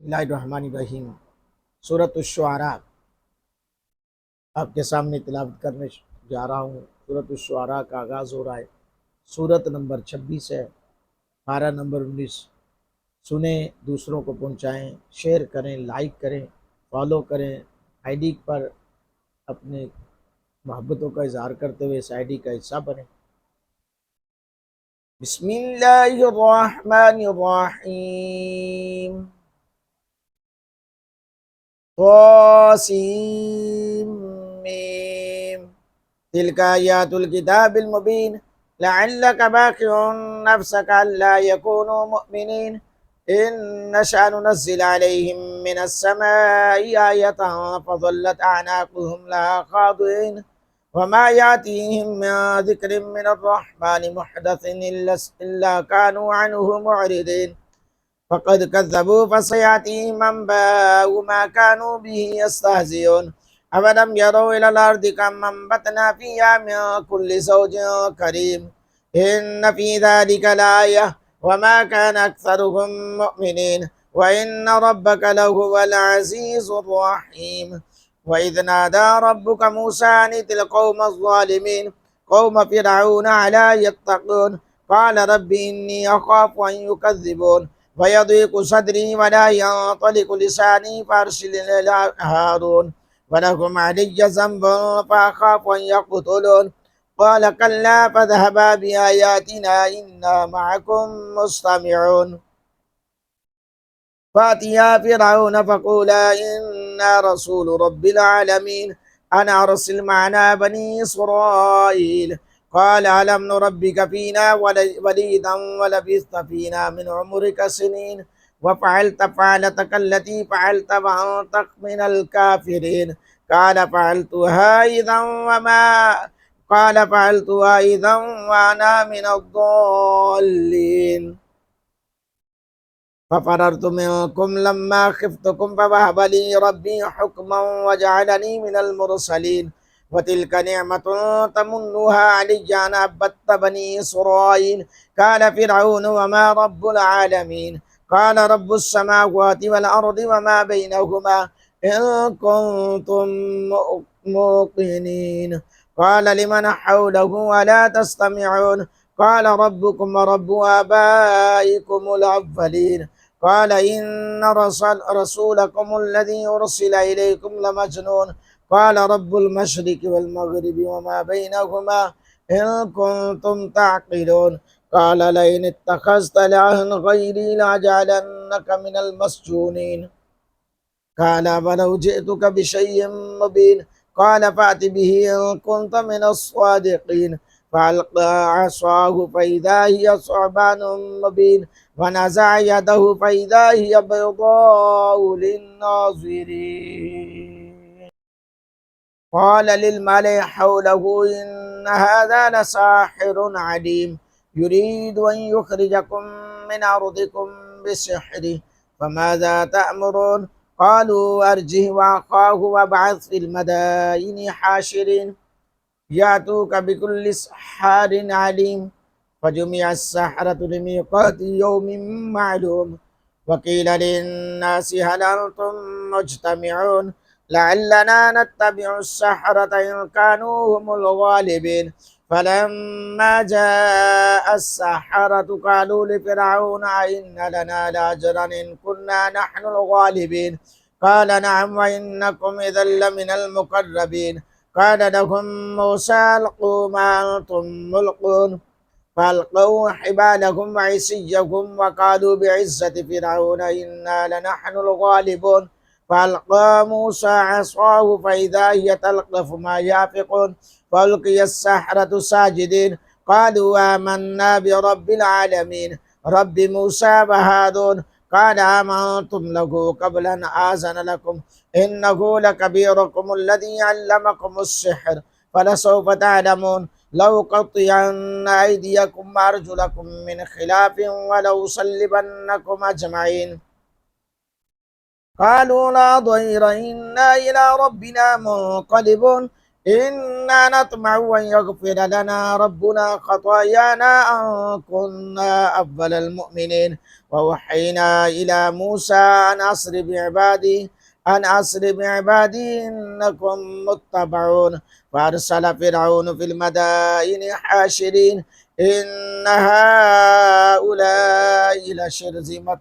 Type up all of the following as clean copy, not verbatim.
बिस्मिल्लाहिर्रहमानिर्रहीम। सूरत अश-शुआरा आपके सामने तिलावत करने जा रहा हूँ। सूरत अश-शुआरा का आगाज़ हो रहा है। सूरत नंबर 26 है, पारा नंबर 19। सुने, दूसरों को पहुँचाएँ, शेयर करें, लाइक करें, फॉलो करें। आईडी पर अपने मोहब्बतों का इजहार करते हुए इस आईडी का हिस्सा बने। बिस्मिल्लाहिर्रहमानिर्रहीम। तौसीम मीम। तिलका आयातुल किताबिल मुबीन लअल्लका बाक़िउन नफ्सका अल्ला यकूनू मुअमिनीन इन नशअ नुनज़्ज़िल अलैहिम मिनस समाई आयतन फज़ल्लत अअनाक़ुहुम लहा ख़ादिईन वमा यातीहिम मिन ज़िक्रिन मिनर रहमानि मुहदसिन इल्ला कानू अन्हु मुअरिदीन फ़क़द कज़्ज़बू फ़सयातीहिम अंबाउ मा कानू बिही यस्तहज़िऊन अवलम यरौ इलल अर्दि कम अंबतना फ़ीहा मिन कुल्लि ज़ौजिन करीम इन्न फ़ी ज़ालिका लाआयह वमा कान अक्सरुहुम मुअमिनीन व इन्न रब्बका लहुवल अज़ीज़ुर रहीम वइज़ नादा रब्बुका मूसा अन इतिल क़ौमज़ ज़ालिमीन क़ौम फ़िरऔन अला यत्तक़ून क़ाल रब्बि इन्नी अख़ाफ़ु अन युकज़्ज़िबून वयज़ीक़ु सदरी वला यंतलिक़ु लिसानी फ़अरसिल इला हारून वलहुम अलय्य ज़ंबुन फ़अख़ाफ़ु अन यक़्तुलून क़ाल कल्ला फ़ाज़हबा बिआयातिना इन्ना मअकुम मुस्तमिऊन फ़अतिया फ़िरऔन फ़क़ूला इन्ना रसूलु रब्बिल आलमीन अन अरसिल मअना बनी इस्राईल क़ाल अलम नुरब्बिक फ़ीना वलीदन वलबिस्त फ़ीना मिन उम्रिक सिनीन वफ़अल्त फ़अलतक अल्लती फ़अल्त वअन्त मिनल काफ़िरीन क़ाल फ़अल्तुहा इज़न वअना मिनज़-ज़ाल्लीन फ़फ़ररतु मिनकुम लम्मा ख़िफ़्तुकुम फ़वहब ली रब्बी हुक्मन वजअलनी मिनल मुरसलीन वतिल्क निअमतुन तमुन्नुहा अलय्या अन अब्बत बनी इस्राईल क़ाल फ़िरऔन वमा रब्बुल आलमीन क़ाल रब्बुस समावाति वल अर्दि वमा बैनहुमा इन कुन्तुम मूक़िनीन क़ाल लिमन हौलहु अला तस्तमिऊन क़ाल रब्बुकुम व रब्बु आबाइकुमुल अव्वलीन क़ाल इन्न रसूलकुम अल्लज़ी उरसिल इलैकुम लमजनून क़ाल रब्बुल मशरिक़ि वल मग़रिबि वमा बैनहुमा इन कुन्तुम ताक़िलून क़ाल लइन इत्तख़ज़्त इलाहन ग़ैरी लअजअलन्नक मिनल मस्जूनीन क़ाल वलौ जिअतुक बिशय्इन मुबीन क़ाल फ़अत बिही इन कुन्त मिनस्सादिक़ीन फ़अल्क़ा असाहु फ़इज़ा हिय सुअबानुम मुबीन वनज़अ यदहु फ़इज़ा हिय बैज़ाउ लिन्नाज़िरीन क़ाल लिलमलइ हौलहु इन्न हाज़ा लसाहिरुन अलीम युरीदु अन युख़रिजकुम मिन अर्दिकुम बिसिहरिहि फ़माज़ा तअमुरून क़ालू अरजिह वअख़ाहु वबअथ फ़िल मदाइनि हाशिरीन यातूक बिकुल्लि सह्हारिन अलीम फजुमिअ अस्सहरतु लिमीक़ाति यौमिन मअलूम वक़ील लिन्नासि हल अंतुम मुज्तमिऊन लअल्लना नत्तबिअ अस्सहरत इन कानू हुमुल गालिबीन फलम्मा जाअ अस्सहरतु क़ालू लिफ़िरऔन अइन्न लना लअजरन इन कुन्ना नहनुल गालिबीन क़ाल नअम व इन्नकुम इज़न लमिनल मुक़र्रबीन क़ाल लहुम मूसा अल्क़ू मा अंतुम मुल्क़ून फ़अल्क़ौ हिबालहुम वइसिय्यहुम वक़ालू बिइज़्ज़ति फ़िरऔन इन्ना लनहनुल गालिबून फ़अल्क़ा मूसा असाहु फ़इज़ा हिय तल्क़फ़ु मा याफ़िक़ून फ़अल्क़िय अस्सहरतु साजिदीन क़ालू आमन्ना बिरब्बिल आलमीन रब्बि मूसा व हारून क़ाल आमनतुम लहु क़ब्ल अन आज़न लकुम इन्नहु लकबीरुकुम अल्लज़ी अल्लमकुमुस्सिह्र फलसौफ़ तअलमून लअक़त्तिअन्ना अयदियकुम व अर्जुलकुम मिन ख़िलाफ़िन वलअुसल्लिबन्नकुम अजमईन क़ालू ला ضयरा इन्ना इला रब्बिना मुन्क़लिबून إنا نطمع أن يغفر لنا ربنا خطايانا أن كنا أول المؤمنين ووحينا إلى موسى أن أسر بعبادي إنكم متبعون فأرسل فرعون في المدائن حاشرين إن هؤلاء لشرذمة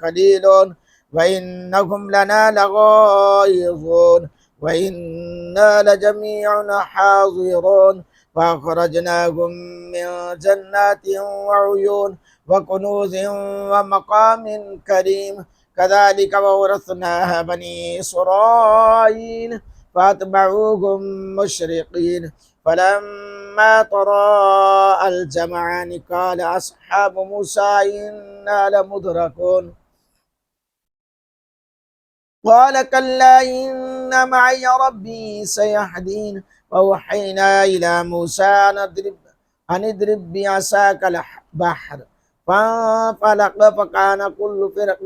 قليلون وإنهم لنا لغائظون وإنا لجميع حاضرون فأخرجناهم من جنات وعيون وكنوز ومقام كريم كذلك وورثناها بني إسرائيل فأتبعوهم مشرقين فلما تراءى الجمعان قال أصحاب موسى إنا لمدركون قال كلا إن معي ربي سيهدين وأوحينا إلى موسى أن اضرب بعصاك البحر فانفلق فكان كل فرق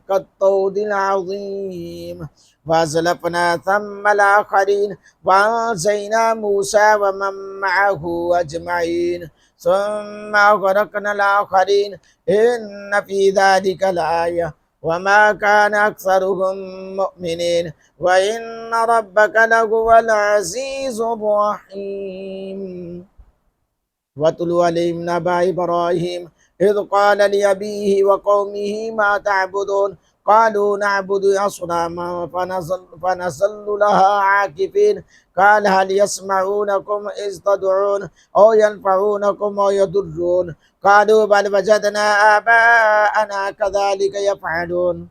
كالطود العظيم وأزلفنا ثم الآخرين وأنجينا موسى ومن معه أجمعين ثم أغرقنا الآخرين إن في ذلك لآية وما كان أكثرهم مؤمنين وإن ربك لهو العزيز الرحيم واتل عليهم نبأ إبراهيم إذ قال لأبيه وقومه ما تعبدون قالوا نعبد أصناما فنظل لها عاكفين قال هل يسمعونكم إذ تدعون أو ينفعونكم أو يضرون قالوا بل وجدنا آباءنا كذلك يفعلون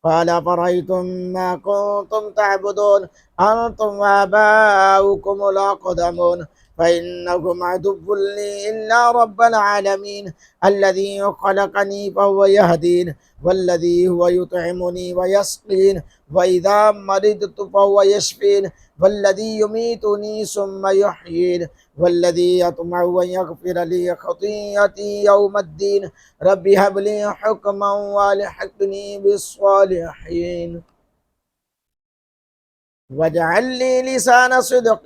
قال فرأيتم ما كنتم تعبدون أنتم وآباؤكم الأقدمون فإنكم عدو لي إلا رب العالمين الذي خلقني فهو يهدين والذي هو يطعمني ويسقين وإذا مرضت فهو يشفين والذي يميتني ثم يحيين والذي يطمع أن يغفر لي خطيئتي يوم الدين رب هب لي حكما والحقني بالصالحين واجعل لي لسان صدق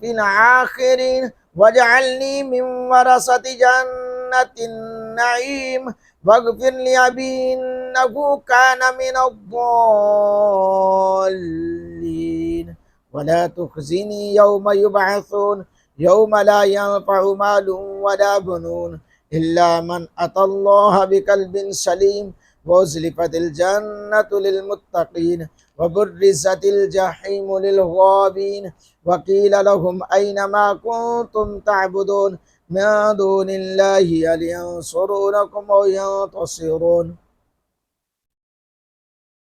في الآخرين واجعلني من ورثة جنة النعيم واغفر لأبي إنه كان من الضالين ولا تخزني يوم يبعثون يوم لا ينفع مال ولا بنون إلا من أتى الله بقلب سليم وأزلفت الجنة للمتقين وبرزت الجحيم للغابين وقيل لهم أين ما كنتم تعبدون من دون الله هل ينصرونكم أو ينتصرون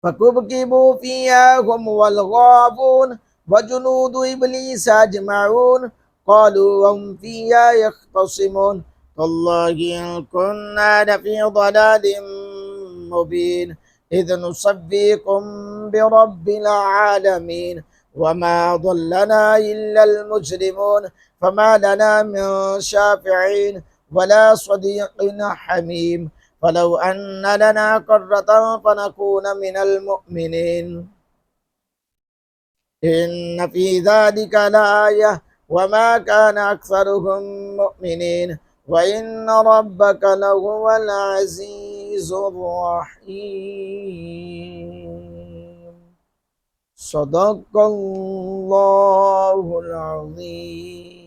فكبكبوا فيها هم والغابون وجنود إبليس أجمعون قالوا هم فيها يختصمون تالله إن كنا لفي ضلال مبين إذ نصفيكم برب العالمين وما ضلنا إلا المجرمون فما لنا من شافعين ولا صديق حميم فلو أن لنا قرة فنكون من المؤمنين إن في ذلك لآية وما كان أكثرهم مؤمنين وإن ربك لهو العزيز الرحيم صدق الله العظيم